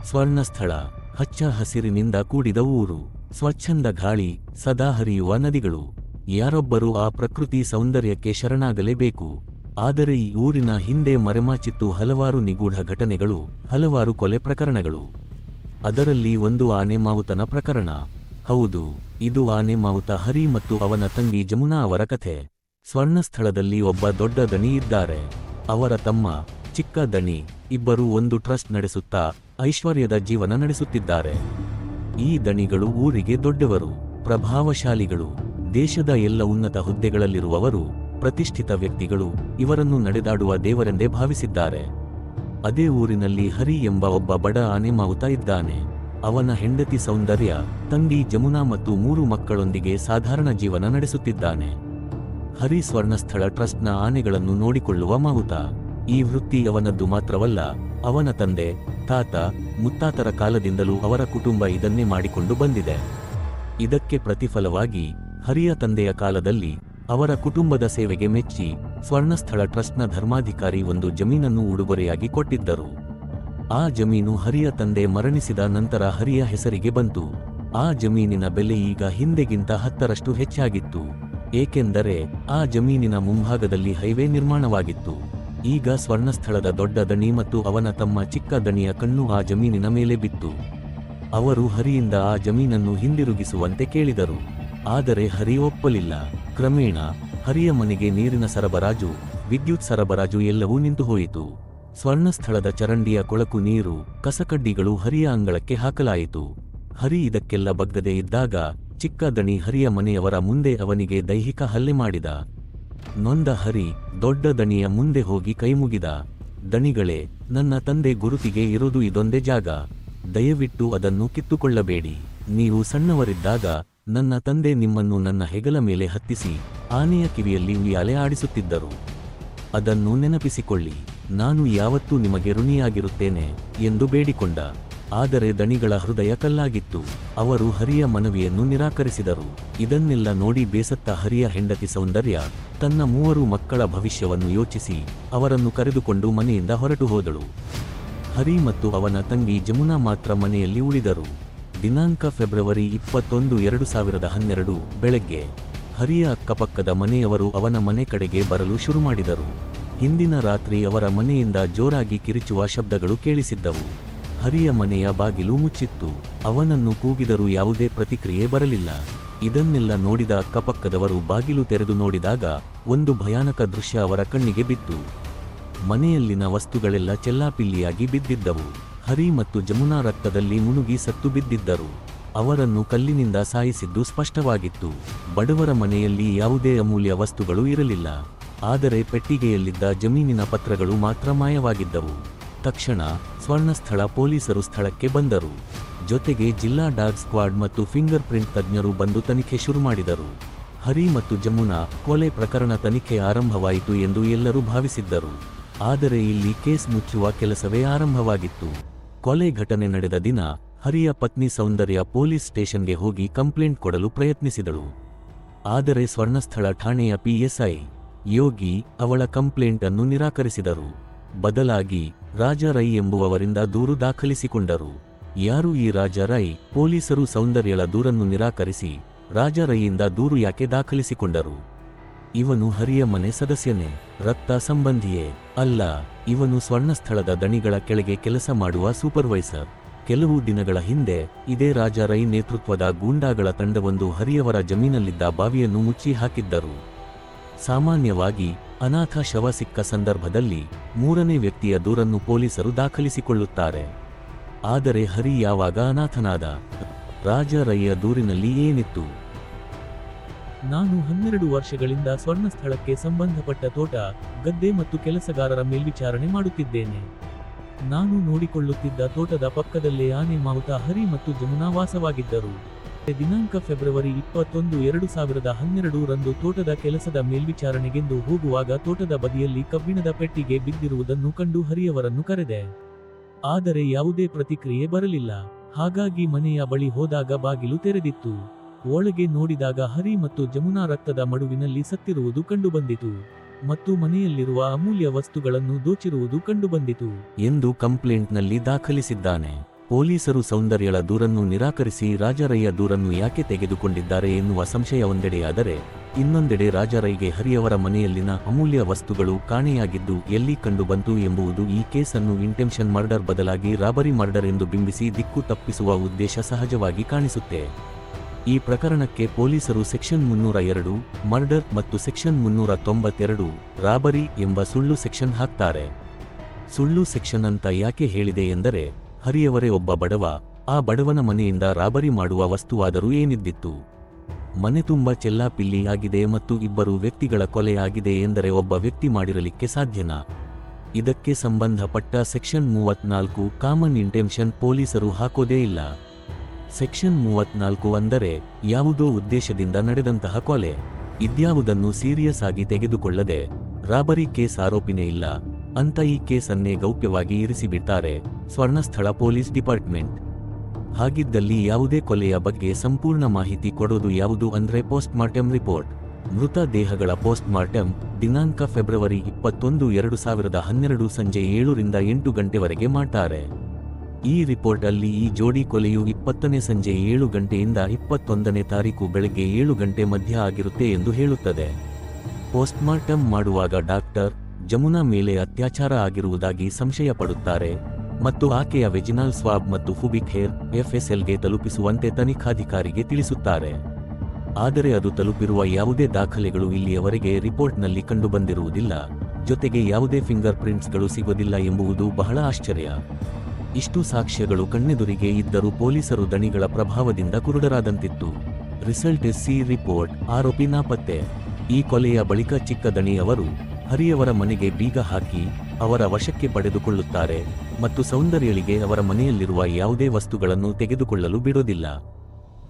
ಸ್ವರ್ಣಸ್ಥಳ ಹಚ್ಚ ಹಸಿರಿನಿಂದ ಕೂಡಿದ ಊರು, ಸ್ವಚ್ಛಂದ ಗಾಳಿ, ಸದಾ ಹರಿಯುವ ನದಿಗಳು. ಯಾರೊಬ್ಬರೂ ಆ ಪ್ರಕೃತಿ ಸೌಂದರ್ಯಕ್ಕೆ ಶರಣಾಗಲೇಬೇಕು. ಆದರೆ ಈ ಊರಿನ ಹಿಂದೆ ಮರೆಮಾಚಿತ್ತು ಹಲವಾರು ನಿಗೂಢ ಘಟನೆಗಳು, ಹಲವಾರು ಕೊಲೆ ಪ್ರಕರಣಗಳು. ಅದರಲ್ಲಿ ಒಂದು ಆನೆ ಮಾವುತನ ಪ್ರಕರಣ. ಹೌದು, ಇದು ಆನೆ ಮಾವುತ ಹರಿ ಮತ್ತು ಅವನ ತಂಗಿ ಜಮುನಾ ಅವರ ಕಥೆ. ಸ್ವರ್ಣಸ್ಥಳದಲ್ಲಿ ಒಬ್ಬ ದೊಡ್ಡ ದಣಿ ಇದ್ದಾರೆ. ಅವರ ತಮ್ಮ ಚಿಕ್ಕ ದಣಿ ಇಬ್ಬರು ಒಂದು ಟ್ರಸ್ಟ್ ನಡೆಸುತ್ತಾ ಐಶ್ವರ್ಯದ ಜೀವನ ನಡೆಸುತ್ತಿದ್ದಾರೆ. ಈ ದಣಿಗಳು ಊರಿಗೆ ದೊಡ್ಡವರು, ಪ್ರಭಾವಶಾಲಿಗಳು, ದೇಶದ ಎಲ್ಲ ಉನ್ನತ ಹುದ್ದೆಗಳಲ್ಲಿರುವವರು, ಪ್ರತಿಷ್ಠಿತ ವ್ಯಕ್ತಿಗಳು ಇವರನ್ನು ನಡೆದಾಡುವ ದೇವರೆಂದೇ ಭಾವಿಸಿದ್ದಾರೆ. ಅದೇ ಊರಿನಲ್ಲಿ ಹರಿ ಎಂಬ ಒಬ್ಬ ಬಡ ಆನೆ ಮಾವುತ ಇದ್ದಾನೆ. ಅವನ ಹೆಂಡತಿ ಸೌಂದರ್ಯ, ತಂಗಿ ಜಮುನಾ ಮತ್ತು 3 ಮಕ್ಕಳೊಂದಿಗೆ ಸಾಧಾರಣ ಜೀವನ ನಡೆಸುತ್ತಿದ್ದಾನೆ. ಹರಿ ಸ್ವರ್ಣಸ್ಥಳ ಟ್ರಸ್ಟ್ನ ಆನೆಗಳನ್ನು ನೋಡಿಕೊಳ್ಳುವ ಮಾವುತ. ಈ ವೃತ್ತಿ ಅವನದ್ದು ಮಾತ್ರವಲ್ಲ, ಅವನ ತಂದೆ, ತಾತ, ಮುತ್ತಾತರ ಕಾಲದಿಂದಲೂ ಅವರ ಕುಟುಂಬ ಇದನ್ನೇ ಮಾಡಿಕೊಂಡು ಬಂದಿದೆ. ಇದಕ್ಕೆ ಪ್ರತಿಫಲವಾಗಿ ಹರಿಯ ತಂದೆಯ ಕಾಲದಲ್ಲಿ ಅವರ ಕುಟುಂಬದ ಸೇವೆಗೆ ಮೆಚ್ಚಿ ಸ್ವರ್ಣಸ್ಥಳ ಟ್ರಸ್ಟ್ನ ಧರ್ಮಾಧಿಕಾರಿ ಒಂದು ಜಮೀನನ್ನು ಉಡುಗೊರೆಯಾಗಿ ಕೊಟ್ಟಿದ್ದರು. ಆ ಜಮೀನು ಹರಿಯ ತಂದೆ ಮರಣಿಸಿದ ನಂತರ ಹರಿಯ ಹೆಸರಿಗೆ ಬಂತು. ಆ ಜಮೀನಿನ ಬೆಲೆ ಈಗ ಹಿಂದೆಗಿಂತ 10ರಷ್ಟು ಹೆಚ್ಚಾಗಿತ್ತು. ಏಕೆಂದರೆ ಆ ಜಮೀನಿನ ಮುಂಭಾಗದಲ್ಲಿ ಹೈವೇ ನಿರ್ಮಾಣವಾಗಿತ್ತು. ಈಗ ಸ್ವರ್ಣಸ್ಥಳದ ದೊಡ್ಡ ದಣಿ ಮತ್ತು ಅವನ ತಮ್ಮ ಚಿಕ್ಕ ದಣಿಯ ಕಣ್ಣು ಆ ಜಮೀನಿನ ಮೇಲೆ ಬಿತ್ತು. ಅವರು ಹರಿಯಿಂದ ಆ ಜಮೀನನ್ನು ಹಿಂದಿರುಗಿಸುವಂತೆ ಕೇಳಿದರು. ಆದರೆ ಹರಿ ಒಪ್ಪಲಿಲ್ಲ. ಕ್ರಮೇಣ ಹರಿಯ ಮನೆಗೆ ನೀರಿನ ಸರಬರಾಜು, ವಿದ್ಯುತ್ ಸರಬರಾಜು ಎಲ್ಲವೂ ನಿಂತುಹೋಯಿತು. ಸ್ವರ್ಣಸ್ಥಳದ ಚರಂಡಿಯ ಕೊಳಕು ನೀರು, ಕಸಕಡ್ಡಿಗಳು ಹರಿಯ ಅಂಗಳಕ್ಕೆ ಹಾಕಲಾಯಿತು. ಹರಿ ಇದಕ್ಕೆಲ್ಲ ಬಗ್ಗದೆ ಇದ್ದಾಗ ಚಿಕ್ಕ ದಣಿ ಹರಿಯ ಮನೆಯವರ ಮುಂದೆ ಅವನಿಗೆ ದೈಹಿಕ ಹಲ್ಲೆ ಮಾಡಿದ. ನೊಂದ ಹರಿ ದೊಡ್ಡ ದಣಿಯ ಮುಂದೆ ಹೋಗಿ ಕೈಮುಗಿದ. ದಣಿಗಳೇ, ನನ್ನ ತಂದೆ ಗುರುತಿಗೆ ಇರೋದು ಇದೊಂದೇ ಜಾಗ. ದಯವಿಟ್ಟು ಅದನ್ನು ಕಿತ್ತುಕೊಳ್ಳಬೇಡಿ. ನೀವು ಸಣ್ಣವರಿದ್ದಾಗ ನನ್ನ ತಂದೆ ನಿಮ್ಮನ್ನು ನನ್ನ ಹೆಗಲ ಮೇಲೆ ಹತ್ತಿಸಿ ಆನೆಯ ಕಿವಿಯಲ್ಲಿ ಉಯ್ಯಾಲೆ ಆಡಿಸುತ್ತಿದ್ದರು. ಅದನ್ನು ನೆನಪಿಸಿಕೊಳ್ಳಿ. ನಾನು ಯಾವತ್ತೂ ನಿಮಗೆ ಋಣಿಯಾಗಿರುತ್ತೇನೆ ಎಂದು ಬೇಡಿಕೊಂಡ. ಆದರೆ ದಣಿಗಳ ಹೃದಯ ಕಲ್ಲಾಗಿತ್ತು. ಅವರು ಹರಿಯ ಮನವಿಯನ್ನು ನಿರಾಕರಿಸಿದರು. ಇದನ್ನೆಲ್ಲ ನೋಡಿ ಬೇಸತ್ತ ಹರಿಯ ಹೆಂಡತಿ ಸೌಂದರ್ಯ ತನ್ನ 3 ಮಕ್ಕಳ ಭವಿಷ್ಯವನ್ನು ಯೋಚಿಸಿ ಅವರನ್ನು ಕರೆದುಕೊಂಡು ಮನೆಯಿಂದ ಹೊರಟು ಹೋದಳು. ಹರಿ ಮತ್ತು ಅವನ ತಂಗಿ ಜಮುನಾ ಮಾತ್ರ ಮನೆಯಲ್ಲಿ ಉಳಿದರು. ದಿನಾಂಕ ಫೆಬ್ರವರಿ 21, 2012 ಬೆಳಗ್ಗೆ ಹರಿಯ ಅಕ್ಕಪಕ್ಕದ ಮನೆಯವರು ಅವನ ಮನೆ ಕಡೆಗೆ ಬರಲು ಶುರು ಮಾಡಿದರು. ಹಿಂದಿನ ರಾತ್ರಿ ಅವರ ಮನೆಯಿಂದ ಜೋರಾಗಿ ಕಿರಿಚುವ ಶಬ್ದಗಳು ಕೇಳಿಸಿದ್ದವು. ಹರಿಯ ಮನೆಯ ಬಾಗಿಲು ಮುಚ್ಚಿತ್ತು. ಅವನನ್ನು ಕೂಗಿದರೂ ಯಾವುದೇ ಪ್ರತಿಕ್ರಿಯೆ ಬರಲಿಲ್ಲ. ಇದನ್ನೆಲ್ಲ ನೋಡಿದ ಅಕ್ಕಪಕ್ಕದವರು ಬಾಗಿಲು ತೆರೆದು ನೋಡಿದಾಗ ಒಂದು ಭಯಾನಕ ದೃಶ್ಯ ಅವರ ಕಣ್ಣಿಗೆ ಬಿತ್ತು. ಮನೆಯಲ್ಲಿನ ವಸ್ತುಗಳೆಲ್ಲ ಚೆಲ್ಲಾಪಿಲ್ಲಿಯಾಗಿ ಬಿದ್ದಿದ್ದವು. ಹರಿ ಮತ್ತು ಜಮುನಾ ರಕ್ತದಲ್ಲಿ ಮುಳುಗಿ ಸತ್ತು ಬಿದ್ದಿದ್ದರು. ಅವರನ್ನು ಕಲ್ಲಿನಿಂದ ಸಾಯಿಸಿದ್ದು ಸ್ಪಷ್ಟವಾಗಿತ್ತು. ಬಡವರ ಮನೆಯಲ್ಲಿ ಯಾವುದೇ ಅಮೂಲ್ಯ ವಸ್ತುಗಳು ಇರಲಿಲ್ಲ. ಆದರೆ ಪೆಟ್ಟಿಗೆಯಲ್ಲಿದ್ದ ಜಮೀನಿನ ಪತ್ರಗಳು ಮಾತ್ರ ಮಾಯವಾಗಿದ್ದವು. ತಕ್ಷಣ ಸ್ವರ್ಣಸ್ಥಳ ಪೊಲೀಸರು ಸ್ಥಳಕ್ಕೆ ಬಂದರು. ಜೊತೆಗೆ ಜಿಲ್ಲಾ ಡಾಗ್ ಸ್ಕ್ವಾಡ್ ಮತ್ತು ಫಿಂಗರ್ ಪ್ರಿಂಟ್ ತಜ್ಞರು ಬಂದು ತನಿಖೆ ಶುರು ಮಾಡಿದರು. ಹರಿ ಮತ್ತು ಜಮುನಾ ಕೊಲೆ ಪ್ರಕರಣ ತನಿಖೆ ಆರಂಭವಾಯಿತು ಎಂದು ಎಲ್ಲರೂ ಭಾವಿಸಿದ್ದರು. ಆದರೆ ಇಲ್ಲಿ ಕೇಸ್ ಮುಚ್ಚುವ ಕೆಲಸವೇ ಆರಂಭವಾಗಿತ್ತು. ಕೊಲೆ ಘಟನೆ ನಡೆದ ದಿನ ಹರಿಯ ಪತ್ನಿ ಸೌಂದರ್ಯ ಪೊಲೀಸ್ ಸ್ಟೇಷನ್ಗೆ ಹೋಗಿ ಕಂಪ್ಲೇಂಟ್ ಕೊಡಲು ಪ್ರಯತ್ನಿಸಿದಳು. ಆದರೆ ಸ್ವರ್ಣಸ್ಥಳ ಠಾಣೆಯ PSI ಯೋಗಿ ಅವಳ ಕಂಪ್ಲೇಂಟ್ ಅನ್ನು ನಿರಾಕರಿಸಿದರು. ಬದಲಾಗಿ ರಾಜ ರೈ ಎಂಬುವವರಿಂದ ದೂರು ದಾಖಲಿಸಿಕೊಂಡರು. ಯಾರು ಈ ರಾಜ ರೈ? ಪೊಲೀಸರು ಸೌಂದರ್ಯಳ ದೂರನ್ನು ನಿರಾಕರಿಸಿ ರಾಜ ರೈಯಿಂದ ದೂರು ಯಾಕೆ ದಾಖಲಿಸಿಕೊಂಡರು? ಇವನು ಹರಿಯ ಮನೆ ಸದಸ್ಯನೇ, ರಕ್ತ ಸಂಬಂಧಿಯೇ ಅಲ್ಲ. ಇವನು ಸ್ವರ್ಣಸ್ಥಳದ ದಣಿಗಳ ಕೆಳಗೆ ಕೆಲಸ ಮಾಡುವ ಸೂಪರ್ವೈಸರ್. ಕೆಲವು ದಿನಗಳ ಹಿಂದೆ ಇದೇ ರಾಜ ರೈ ನೇತೃತ್ವದ ಗೂಂಡಾಗಳ ತಂಡವೊಂದು ಹರಿಯವರ ಜಮೀನಲ್ಲಿದ್ದ ಬಾವಿಯನ್ನು ಮುಚ್ಚಿ ಹಾಕಿದ್ದರು. ಸಾಮಾನ್ಯವಾಗಿ ಅನಾಥ ಶವ ಸಿಕ್ಕ ಸಂದರ್ಭದಲ್ಲಿ 3ನೇ ವ್ಯಕ್ತಿಯ ದೂರನ್ನು ಪೊಲೀಸರು ದಾಖಲಿಸಿಕೊಳ್ಳುತ್ತಾರೆ. ಆದರೆ ಹರಿ ಯಾವಾಗ ಅನಾಥನಾದ? ರಾಜ ರೈಯ ದೂರಿನಲ್ಲಿ ಏನಿತ್ತು? ನಾನು 12 ವರ್ಷಗಳಿಂದ ಸ್ವರ್ಣಸ್ಥಳಕ್ಕೆ ಸಂಬಂಧಪಟ್ಟ ತೋಟ, ಗದ್ದೆ ಮತ್ತು ಕೆಲಸಗಾರರ ಮೇಲ್ವಿಚಾರಣೆ ಮಾಡುತ್ತಿದ್ದೇನೆ. ನಾನು ನೋಡಿಕೊಳ್ಳುತ್ತಿದ್ದ ತೋಟದ ಪಕ್ಕದಲ್ಲೇ ಆನೆ ಮಾವುತ ಹರಿ ಮತ್ತು ಜಮುನಾ ವಾಸವಾಗಿದ್ದರು. ದಿನಾಂಕ ಫೆಬ್ರವರಿ 21, 2012 ರಂದು ತೋಟದ ಕೆಲಸದ ಮೇಲ್ವಿಚಾರಣೆಗೆಂದು ಹೋಗುವಾಗ ತೋಟದ ಬದಿಯಲ್ಲಿ ಕಬ್ಬಿಣದ ಪೆಟ್ಟಿಗೆ ಬಿದ್ದಿರುವುದನ್ನು ಕಂಡು ಹರಿಯವರನ್ನು ಕರೆದೆ. ಆದರೆ ಯಾವುದೇ ಪ್ರತಿಕ್ರಿಯೆ ಬರಲಿಲ್ಲ. ಹಾಗಾಗಿ ಮನೆಯ ಬಳಿ ಹೋದಾಗ ಬಾಗಿಲು ತೆರೆದಿತ್ತು. ಒಳಗೆ ನೋಡಿದಾಗ ಹರಿ ಮತ್ತು ಜಮುನಾ ರಕ್ತದ ಮಡುವಿನಲ್ಲಿ ಸತ್ತಿರುವುದು ಕಂಡುಬಂದಿತು ಮತ್ತು ಮನೆಯಲ್ಲಿರುವ ಅಮೂಲ್ಯ ವಸ್ತುಗಳನ್ನು ದೋಚಿರುವುದು ಕಂಡುಬಂದಿತು ಎಂದು ಕಂಪ್ಲೇಂಟ್ನಲ್ಲಿ ದಾಖಲಿಸಿದ್ದಾನೆ. ಪೊಲೀಸರು ಸೌಂದರ್ಯಳ ದೂರನ್ನು ನಿರಾಕರಿಸಿ ರಾಜಾರೈಯ ದೂರನ್ನು ಯಾಕೆ ತೆಗೆದುಕೊಂಡಿದ್ದಾರೆ ಎನ್ನುವ ಸಂಶಯ ಒಂದೆಡೆಯಾದರೆ, ಇನ್ನೊಂದೆಡೆ ರಾಜಾರೈಗೆ ಹರಿಯವರ ಮನೆಯಲ್ಲಿನ ಅಮೂಲ್ಯ ವಸ್ತುಗಳು ಕಾಣೆಯಾಗಿದ್ದು ಎಲ್ಲಿ ಕಂಡುಬಂತು ಎಂಬುದು ಈ ಕೇಸನ್ನು ಇಂಟೆನ್ಷನ್ ಮರ್ಡರ್ ಬದಲಾಗಿ ರಾಬರಿ ಮರ್ಡರ್ ಎಂದು ಬಿಂಬಿಸಿ ದಿಕ್ಕು ತಪ್ಪಿಸುವ ಉದ್ದೇಶ ಸಹಜವಾಗಿ ಕಾಣಿಸುತ್ತೆ. ಈ ಪ್ರಕರಣಕ್ಕೆ ಪೊಲೀಸರು ಸೆಕ್ಷನ್ 302 ಮರ್ಡರ್ ಮತ್ತು ಸೆಕ್ಷನ್ 392 ರಾಬರಿ ಎಂಬ ಸುಳ್ಳು ಸೆಕ್ಷನ್ ಹಾಕ್ತಾರೆ. ಸುಳ್ಳು ಸೆಕ್ಷನ್ ಅಂತ ಯಾಕೆ ಹೇಳಿದೆ ಎಂದರೆ, ಹರಿಯವರೇ ಒಬ್ಬ ಬಡವ, ಆ ಬಡವನ ಮನೆಯಿಂದ ರಾಬರಿ ಮಾಡುವ ವಸ್ತುವಾದರೂ ಏನಿದ್ದಿತ್ತು? ಮನೆ ತುಂಬ ಚೆಲ್ಲಾಪಿಲ್ಲಿ ಆಗಿದೆ ಮತ್ತು ಇಬ್ಬರು ವ್ಯಕ್ತಿಗಳ ಕೊಲೆ ಆಗಿದೆ ಎಂದರೆ ಒಬ್ಬ ವ್ಯಕ್ತಿ ಮಾಡಿರಲಿಕ್ಕೆ ಸಾಧ್ಯನಾ? ಇದಕ್ಕೆ ಸಂಬಂಧಪಟ್ಟ ಸೆಕ್ಷನ್ 34 ಕಾಮನ್ ಇಂಟೆನ್ಷನ್ ಪೊಲೀಸರು ಹಾಕೋದೇ ಇಲ್ಲ. ಸೆಕ್ಷನ್ 34 ಅಂದರೆ ಯಾವುದೋ ಉದ್ದೇಶದಿಂದ ನಡೆದಂತಹ ಕೊಲೆ. ಇದ್ಯಾವುದನ್ನು ಸೀರಿಯಸ್ ಆಗಿ ತೆಗೆದುಕೊಳ್ಳದೆ ರಾಬರಿ ಕೇಸ್ ಆರೋಪಿನೇ ಇಲ್ಲ ಅಂತ ಈ ಕೇಸನ್ನೇ ಗೌಪ್ಯವಾಗಿ ಇರಿಸಿಬಿಡ್ತಾರೆ ಸ್ವರ್ಣಸ್ಥಳ ಪೊಲೀಸ್ ಡಿಪಾರ್ಟ್ಮೆಂಟ್. ಹಾಗಿದ್ದಲ್ಲಿ ಯಾವುದೇ ಕೊಲೆಯ ಬಗ್ಗೆ ಸಂಪೂರ್ಣ ಮಾಹಿತಿ ಕೊಡೋದು ಯಾವುದು ಅಂದ್ರೆ ಪೋಸ್ಟ್ಮಾರ್ಟಮ್ ರಿಪೋರ್ಟ್. ಮೃತ ದೇಹಗಳ ಪೋಸ್ಟ್ಮಾರ್ಟಮ್ ದಿನಾಂಕ ಫೆಬ್ರವರಿ 21, 2012 ಸಂಜೆ 7 ರಿಂದ 8 ಗಂಟೆವರೆಗೆ ಮಾಡ್ತಾರೆ. ಈ ರಿಪೋರ್ಟ್ ಅಲ್ಲಿ ಈ ಜೋಡಿ ಕೊಲೆಯು 20ನೇ ಸಂಜೆ 7 ಗಂಟೆಯಿಂದ 21ನೇ ತಾರೀಕು ಬೆಳಗ್ಗೆ 7 ಗಂಟೆ ಮಧ್ಯ ಆಗಿರುತ್ತೆ ಎಂದು ಹೇಳುತ್ತದೆ. ಪೋಸ್ಟ್ಮಾರ್ಟಮ್ ಮಾಡುವಾಗ ಡಾಕ್ಟರ್ ಜಮುನಾ ಮೇಲೆ ಅತ್ಯಾಚಾರ ಆಗಿರುವುದಾಗಿ ಸಂಶಯ ಪಡುತ್ತಾರೆ ಮತ್ತು ಆಕೆಯ ವೆಜಿನಲ್ ಸ್ವಾಬ್ ಮತ್ತು ಫುಬಿಕ್ ಹೇರ್ FSLಗೆ ತಲುಪಿಸುವಂತೆ ತನಿಖಾಧಿಕಾರಿಗೆ ತಿಳಿಸುತ್ತಾರೆ. ಆದರೆ ಅದು ತಲುಪಿರುವ ಯಾವುದೇ ದಾಖಲೆಗಳು ಇಲ್ಲಿಯವರೆಗೆ ರಿಪೋರ್ಟ್ನಲ್ಲಿ ಕಂಡುಬಂದಿರುವುದಿಲ್ಲ. ಜೊತೆಗೆ ಯಾವುದೇ ಫಿಂಗರ್ ಪ್ರಿಂಟ್ಸ್ಗಳು ಸಿಗೋದಿಲ್ಲ ಎಂಬುದು ಬಹಳ ಆಶ್ಚರ್ಯ. ಇಷ್ಟು ಸಾಕ್ಷ್ಯಗಳು ಕಣ್ಣೆದುರಿಗೆ ಇದ್ದರೂ ಪೊಲೀಸರು ದಣಿಗಳ ಪ್ರಭಾವದಿಂದ ಕುರುಡರಾದಂತಿತ್ತು. ರಿಸಲ್ಟ್ ಸಿ ರಿಪೋರ್ಟ್ ಆರೋಪಿ ನಾಪತ್ತೆ. ಈ ಕೊಲೆಯ ಬಳಿಕ ಚಿಕ್ಕ ದಣಿ ಅವರು ಹರಿಯವರ ಮನೆಗೆ ಬೀಗ ಹಾಕಿ ಅವರ ವಶಕ್ಕೆ ಪಡೆದುಕೊಳ್ಳುತ್ತಾರೆ ಮತ್ತು ಸೌಂದರ್ಯಳಿಗೆ ಅವರ ಮನೆಯಲ್ಲಿರುವ ಯಾವುದೇ ವಸ್ತುಗಳನ್ನು ತೆಗೆದುಕೊಳ್ಳಲು ಬಿಡೋದಿಲ್ಲ.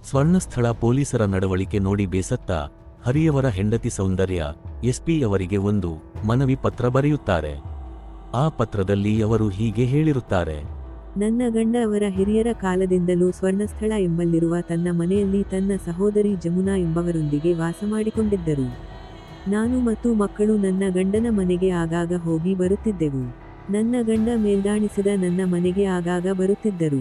ಸ್ವರ್ಣಸ್ಥಳ ಪೊಲೀಸರ ನಡವಳಿಕೆ ನೋಡಿ ಬೇಸತ್ತ ಹರಿಯವರ ಹೆಂಡತಿ ಸೌಂದರ್ಯ SP ಅವರಿಗೆ ಒಂದು ಮನವಿ ಪತ್ರ ಬರೆಯುತ್ತಾರೆ. ಆ ಪತ್ರದಲ್ಲಿ ಅವರು ಹೀಗೆ ಹೇಳಿರುತ್ತಾರೆ. ನನ್ನ ಗಂಡ ಅವರ ಹಿರಿಯರ ಕಾಲದಿಂದಲೂ ಸ್ವರ್ಣಸ್ಥಳ ಎಂಬಲ್ಲಿರುವ ತನ್ನ ಮನೆಯಲ್ಲಿ ತನ್ನ ಸಹೋದರಿ ಜಮುನಾ ಎಂಬವರೊಂದಿಗೆ ವಾಸ ಮಾಡಿಕೊಂಡಿದ್ದರು. ನಾನು ಮತ್ತು ಮಕ್ಕಳು ನನ್ನ ಗಂಡನ ಮನೆಗೆ ಆಗಾಗ ಹೋಗಿ ಬರುತ್ತಿದ್ದೆವು. ನನ್ನ ಗಂಡ ಮೇಲ್ಗಾಣಿಸಿದ ನನ್ನ ಮನೆಗೆ ಆಗಾಗ ಬರುತ್ತಿದ್ದರು.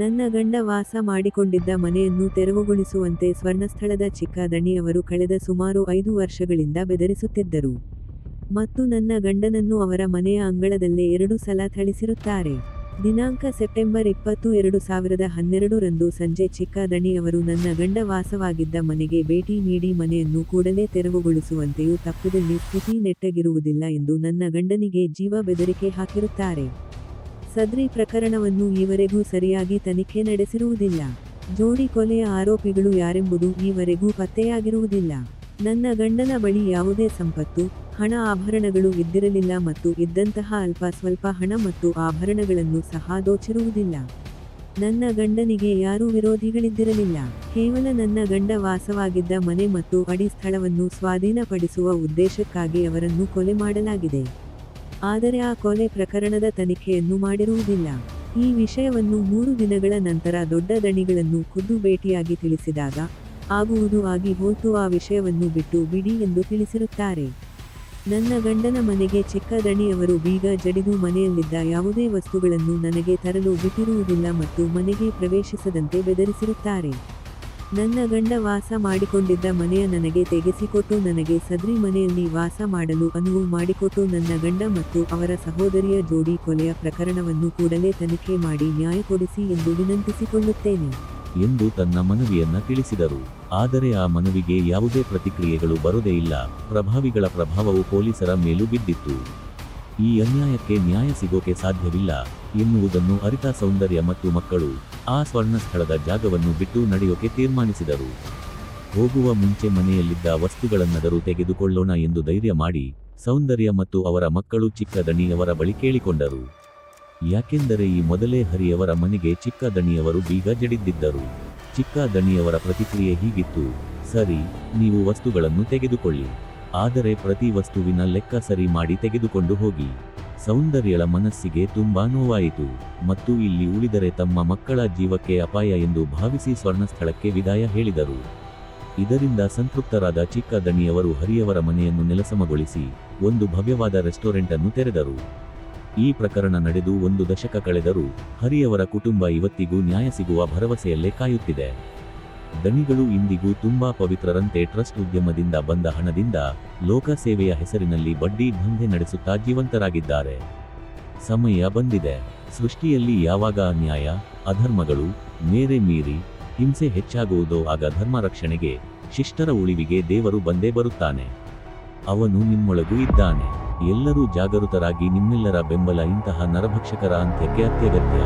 ನನ್ನ ಗಂಡ ವಾಸ ಮಾಡಿಕೊಂಡಿದ್ದ ಮನೆಯನ್ನು ತೆರವುಗೊಳಿಸುವಂತೆ ಸ್ವರ್ಣಸ್ಥಳದ ಚಿಕ್ಕ ದಣಿಯವರು ಕಳೆದ ಸುಮಾರು 5 ವರ್ಷಗಳಿಂದ ಬೆದರಿಸುತ್ತಿದ್ದರು ಮತ್ತು ನನ್ನ ಗಂಡನನ್ನು ಅವರ ಮನೆಯ ಅಂಗಳದಲ್ಲೇ 2 ಸಲ ಥಳಿಸಿರುತ್ತಾರೆ. ದಿನಾಂಕ ಸೆಪ್ಟೆಂಬರ್ 20, 2012 ರಂದು ಸಂಜೆ ಚಿಕ್ಕ ದಣಿಯವರು ನನ್ನ ಗಂಡ ವಾಸವಾಗಿದ್ದ ಮನೆಗೆ ಭೇಟಿ ನೀಡಿ ಮನೆಯನ್ನು ಕೂಡಲೇ ತೆರವುಗೊಳಿಸುವಂತೆಯೂ ತಪ್ಪಿದಲ್ಲಿ ಸ್ಥಿತಿ ನೆಟ್ಟಗಿರುವುದಿಲ್ಲ ಎಂದು ನನ್ನ ಗಂಡನಿಗೆ ಜೀವ ಬೆದರಿಕೆ ಹಾಕಿರುತ್ತಾರೆ. ಸದ್ರಿ ಪ್ರಕರಣವನ್ನು ಈವರೆಗೂ ಸರಿಯಾಗಿ ತನಿಖೆ ನಡೆಸಿರುವುದಿಲ್ಲ. ಜೋಡಿ ಕೊಲೆಯ ಆರೋಪಿಗಳು ಯಾರೆಂಬುದು ಈವರೆಗೂ ಪತ್ತೆಯಾಗಿರುವುದಿಲ್ಲ. ನನ್ನ ಗಂಡನ ಬಳಿ ಯಾವುದೇ ಸಂಪತ್ತು, ಹಣ ಆಭರಣಗಳು ಇದ್ದಿರಲಿಲ್ಲ ಮತ್ತು ಇದ್ದಂತಹ ಅಲ್ಪ ಸ್ವಲ್ಪ ಹಣ ಮತ್ತು ಆಭರಣಗಳನ್ನು ಸಹ ದೋಚಿರುವುದಿಲ್ಲ. ನನ್ನ ಗಂಡನಿಗೆ ಯಾರೂ ವಿರೋಧಿಗಳಿದ್ದಿರಲಿಲ್ಲ. ಕೇವಲ ನನ್ನ ಗಂಡ ವಾಸವಾಗಿದ್ದ ಮನೆ ಮತ್ತು ಅಡಿ ಸ್ಥಳವನ್ನು ಸ್ವಾಧೀನಪಡಿಸುವ ಉದ್ದೇಶಕ್ಕಾಗಿ ಅವರನ್ನು ಕೊಲೆ ಮಾಡಲಾಗಿದೆ. ಆದರೆ ಆ ಕೊಲೆ ಪ್ರಕರಣದ ತನಿಖೆಯನ್ನು ಮಾಡಿರುವುದಿಲ್ಲ. ಈ ವಿಷಯವನ್ನು 3 ದಿನಗಳ ನಂತರ ದೊಡ್ಡ ದಣಿಗಳನ್ನು ಖುದ್ದು ಭೇಟಿಯಾಗಿ ತಿಳಿಸಿದಾಗ, ಆಗುವುದು ಆಗಿ ಹೋಯ್ತು, ಆ ವಿಷಯವನ್ನು ಬಿಟ್ಟು ಬಿಡಿ ಎಂದು ತಿಳಿಸಿರುತ್ತಾರೆ. ನನ್ನ ಗಂಡನ ಮನೆಗೆ ಚಿಕ್ಕ ದಣಿಯವರು ಬೀಗ ಜಡಿದು ಮನೆಯಲ್ಲಿದ್ದ ಯಾವುದೇ ವಸ್ತುಗಳನ್ನು ನನಗೆ ತರಲು ಬಿಟ್ಟಿರುವುದಿಲ್ಲ ಮತ್ತು ಮನೆಗೆ ಪ್ರವೇಶಿಸದಂತೆ ಬೆದರಿಸಿರುತ್ತಾರೆ. ನನ್ನ ಗಂಡ ವಾಸ ಮಾಡಿಕೊಂಡಿದ್ದ ಮನೆಯ ನನಗೆ ತೆಗೆಸಿಕೊಟ್ಟು ನನಗೆ ಸದ್ರಿ ಮನೆಯಲ್ಲಿ ವಾಸ ಮಾಡಲು ಅನುವು ಮಾಡಿಕೊಟ್ಟು ನನ್ನ ಗಂಡ ಮತ್ತು ಅವರ ಸಹೋದರಿಯ ಜೋಡಿ ಕೊಲೆಯ ಪ್ರಕರಣವನ್ನು ಕೂಡಲೇ ತನಿಖೆ ಮಾಡಿ ನ್ಯಾಯ ಕೊಡಿಸಿ ಎಂದು ವಿನಂತಿಸಿಕೊಳ್ಳುತ್ತೇನೆ ಎಂದು ತನ್ನ ಮನವಿಯನ್ನ ತಿಳಿಸಿದರು. ಆದರೆ ಆ ಮನವಿಗೆ ಯಾವುದೇ ಪ್ರತಿಕ್ರಿಯೆಗಳು ಬರೋದೇ ಇಲ್ಲ. ಪ್ರಭಾವಿಗಳ ಪ್ರಭಾವವು ಪೊಲೀಸರ ಮೇಲೂ ಬಿದ್ದಿತ್ತು. ಈ ಅನ್ಯಾಯಕ್ಕೆ ನ್ಯಾಯ ಸಿಗೋಕೆ ಸಾಧ್ಯವಿಲ್ಲ ಎನ್ನುವುದನ್ನು ಅರಿತ ಸೌಂದರ್ಯ ಮತ್ತು ಮಕ್ಕಳು ಆ ಸ್ವರ್ಣಸ್ಥಳದ ಜಾಗವನ್ನು ಬಿಟ್ಟು ನಡೆಯೋಕೆ ತೀರ್ಮಾನಿಸಿದರು. ಹೋಗುವ ಮುಂಚೆ ಮನೆಯಲ್ಲಿದ್ದ ವಸ್ತುಗಳನ್ನಾದರೂ ತೆಗೆದುಕೊಳ್ಳೋಣ ಎಂದು ಧೈರ್ಯ ಮಾಡಿ ಸೌಂದರ್ಯ ಮತ್ತು ಅವರ ಮಕ್ಕಳು ಚಿಕ್ಕ ದಣಿಯವರ ಬಳಿ ಕೇಳಿಕೊಂಡರು. ಯಾಕೆಂದರೆ ಈ ಮೊದಲೇ ಹರಿಯವರ ಮನೆಗೆ ಚಿಕ್ಕ ದಣಿಯವರು ಬೀಗ ಜಡಿದಿದ್ದರು. ಚಿಕ್ಕ ದಣಿಯವರ ಪ್ರತಿಕ್ರಿಯೆ ಹೀಗಿತ್ತು: ಸರಿ, ನೀವು ವಸ್ತುಗಳನ್ನು ತೆಗೆದುಕೊಳ್ಳಿ, ಆದರೆ ಪ್ರತಿ ವಸ್ತುವಿನ ಲೆಕ್ಕ ಸರಿ ಮಾಡಿ ತೆಗೆದುಕೊಂಡು ಹೋಗಿ. ಸೌಂದರ್ಯಳ ಮನಸ್ಸಿಗೆ ತುಂಬಾ ನೋವಾಯಿತು ಮತ್ತು ಇಲ್ಲಿ ಉಳಿದರೆ ತಮ್ಮ ಮಕ್ಕಳ ಜೀವಕ್ಕೆ ಅಪಾಯ ಎಂದು ಭಾವಿಸಿ ಸ್ವರ್ಣಸ್ಥಳಕ್ಕೆ ವಿದಾಯ ಹೇಳಿದರು. ಇದರಿಂದ ಸಂತೃಪ್ತರಾದ ಚಿಕ್ಕ ದಣಿಯವರು ಹರಿಯವರ ಮನೆಯನ್ನು ನೆಲಸಮಗೊಳಿಸಿ ಒಂದು ಭವ್ಯವಾದ ರೆಸ್ಟೋರೆಂಟ್ ಅನ್ನು ತೆರೆದರು. ಈ ಪ್ರಕರಣ ನಡೆದು 1 ದಶಕ ಕಳೆದರೂ ಹರಿಯವರ ಕುಟುಂಬ ಇವತ್ತಿಗೂ ನ್ಯಾಯ ಸಿಗುವ ಭರವಸೆಯಲ್ಲೇ ಕಾಯುತ್ತಿದೆ. ದಣಿಗಳು ಇಂದಿಗೂ ತುಂಬಾ ಪವಿತ್ರರಂತೆ ಟ್ರಸ್ಟ್ ಉದ್ಯಮದಿಂದ ಬಂದ ಹಣದಿಂದ ಲೋಕ ಸೇವೆಯ ಹೆಸರಿನಲ್ಲಿ ಬಡ್ಡಿ ದಂಧೆ ನಡೆಸುತ್ತಾ ಜೀವಂತರಾಗಿದ್ದಾರೆ. ಸಮಯ ಬಂದಿದೆ. ಸೃಷ್ಟಿಯಲ್ಲಿ ಯಾವಾಗ ಅನ್ಯಾಯ, ಅಧರ್ಮಗಳು ಮೇರೆ ಮೀರಿ ಹಿಂಸೆ ಹೆಚ್ಚಾಗುವುದೋ ಆಗ ಧರ್ಮ ರಕ್ಷಣೆಗೆ, ಶಿಷ್ಟರ ಉಳಿವಿಗೆ ದೇವರು ಬಂದೇ ಬರುತ್ತಾನೆ. ಅವನು ನಿಮ್ಮೊಳಗೂ ಇದ್ದಾನೆ. ಎಲ್ಲರೂ ಜಾಗೃತರಾಗಿ ನಿಮ್ಮೆಲ್ಲರ ಬೆಂಬಲ ಇಂತಹ ನರಭಕ್ಷಕರ ಅಂತ್ಯಕ್ಕೆ ಅತ್ಯಗತ್ಯ.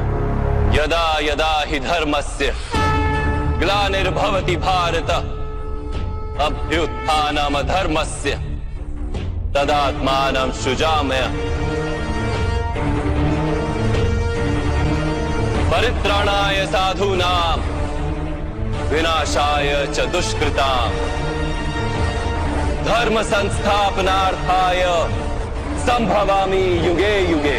ಯದಾ ಯದಾ ಹಿ ಧರ್ಮಸ್ಯ ಗ್ಲಾನಿರ್ಭವತಿ ಭಾರತ ಅಭ್ಯುತ್ಥಾನಮ ಧರ್ಮಸ್ಯ ತದಾತ್ಮಾನಂ ಸೃಜಾಮ್ಯ. ಪರಿತ್ರಾಣಾಯ ಸಾಧೂನಾಂ ವಿನಾಶಾಯ ಚ ದುಷ್ಕೃತಾಂ ಧರ್ಮ ಸಂಸ್ಥಾಪನಾರ್ಥಾಯ ಸಂಭವಾಮಿ ಯುಗೆ ಯುಗೆ.